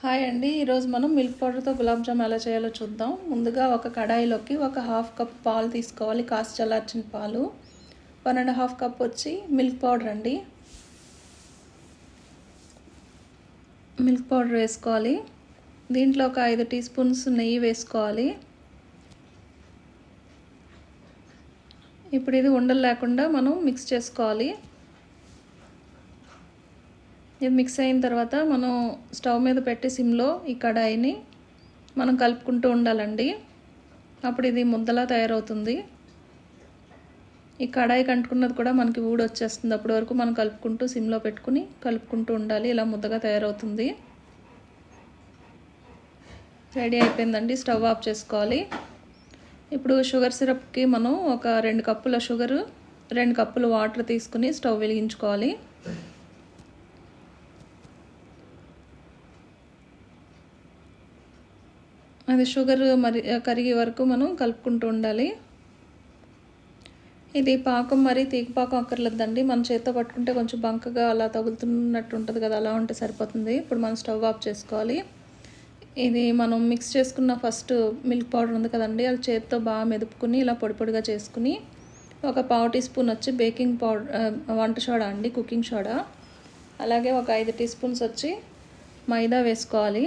Hi అండి. ఈరోజు మనం మిల్క్ పౌడర్తో గులాబ్ జామ్ ఎలా చేయాలో చూద్దాం. ముందుగా ఒక కడాయిలోకి ఒక హాఫ్ కప్ పాలు తీసుకోవాలి, కాచి చల్లార్చిన పాలు. 1.5 కప్ వచ్చి మిల్క్ పౌడర్ అండి. మిల్క్ పౌడర్ వేసుకోవాలి. దీంట్లో ఒక 5 టీ స్పూన్స్ నెయ్యి వేసుకోవాలి. ఇప్పుడు ఇది ఉండలు లేకుండా మనం మిక్స్ చేసుకోవాలి. ఇది మిక్స్ అయిన తర్వాత మనం స్టవ్ మీద పెట్టి సిమ్లో ఈ కడాయిని మనం కలుపుకుంటూ ఉండాలండి. అప్పుడు ఇది ముద్దలా తయారవుతుంది. ఈ కడాయి కంటుకున్నది కూడా మనకి ఊడొచ్చేస్తుంది. అప్పటి వరకు మనం కలుపుకుంటూ సిమ్లో పెట్టుకుని కలుపుకుంటూ ఉండాలి. ఇలా ముద్దగా తయారవుతుంది. రెడీ అయిపోయిందండి. స్టవ్ ఆఫ్ చేసుకోవాలి. ఇప్పుడు షుగర్ సిరప్కి మనం ఒక 2 కప్పుల షుగరు, 2 కప్పులు వాటర్ తీసుకుని స్టవ్ వెలిగించుకోవాలి. అది షుగర్ కరిగే వరకు మనం కలుపుకుంటూ ఉండాలి. ఇది పాకం మరి తీగ పాకం అక్కర్లేదండి. మన చేత్తో పట్టుకుంటే కొంచెం బంకగా అలా తగులుతున్నట్టు ఉంటుంది కదా, అలా ఉంటే సరిపోతుంది. ఇప్పుడు మనం స్టవ్ ఆఫ్ చేసుకోవాలి. ఇది మనం మిక్స్ చేసుకున్న ఫస్ట్ మిల్క్ పౌడర్ ఉంది కదండి, అది చేత్తో బాగా మెదుపుకుని ఇలా పొడి పొడిగా చేసుకుని ఒక 1/2 టీ స్పూన్ వచ్చి బేకింగ్ పౌడర్, వంట సోడా అండి, కుకింగ్ సోడా. అలాగే ఒక 5 టీ స్పూన్స్ వచ్చి మైదా వేసుకోవాలి.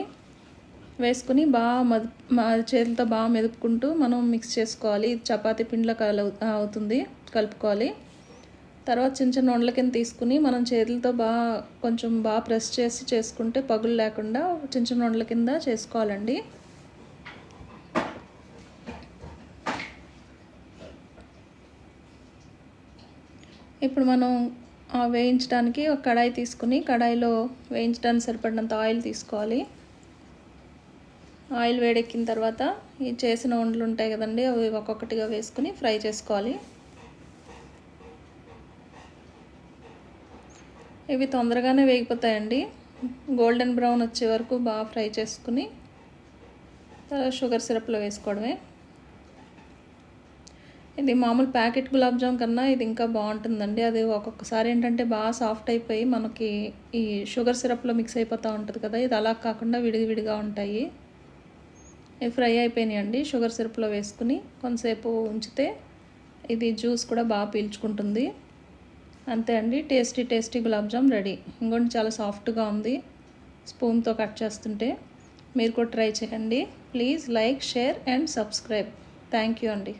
వేసుకుని బాగా చేతులతో బాగా మెదుపుకుంటూ మనం మిక్స్ చేసుకోవాలి. ఇది చపాతీ పిండిలో అవుతుంది, కలుపుకోవాలి. తర్వాత చిన్న చిన్న ఉండల కింద తీసుకుని మనం చేతులతో కొంచెం బాగా ప్రెస్ చేసి చేసుకుంటే పగులు లేకుండా చిన్న చిన్న ఉండల కింద చేసుకోవాలండి. ఇప్పుడు మనం వేయించడానికి ఒక కడాయి తీసుకుని కడాయిలో వేయించడానికి సరిపడినంత ఆయిల్ తీసుకోవాలి. ఆయిల్ వేడెక్కిన తర్వాత ఈ చేసిన ఉండలు ఉంటాయి కదండి, అవి ఒక్కొక్కటిగా వేసుకుని ఫ్రై చేసుకోవాలి. ఇవి తొందరగానే వేగిపోతాయండి. గోల్డెన్ బ్రౌన్ వచ్చే వరకు బాగా ఫ్రై చేసుకుని తర్వాత షుగర్ సిరప్లో వేసుకోవడమే. ఇది మామూలు ప్యాకెట్ గులాబ్ జామ్ కన్నా ఇది ఇంకా బాగుంటుందండి. అది ఒక్కొక్కసారి ఏంటంటే బాగా సాఫ్ట్ అయిపోయి మనకి ఈ షుగర్ సిరప్లో మిక్స్ అయిపోతూ ఉంటుంది కదా, ఇది అలా కాకుండా విడివిడిగా ఉంటాయి. ఇవి ఫ్రై అయిపోయినాయండి. షుగర్ సిరప్లో వేసుకుని కొంతసేపు ఉంచితే ఇది జ్యూస్ కూడా బాగా పీల్చుకుంటుంది. అంతే అండి, టేస్టీ గులాబ్ జామ్ రెడీ. ఇంకోటి చాలా సాఫ్ట్గా ఉంది స్పూన్తో కట్ చేస్తుంటే. మీరు కూడా ట్రై చేయండి. Please like, share and subscribe. Thank you అండి.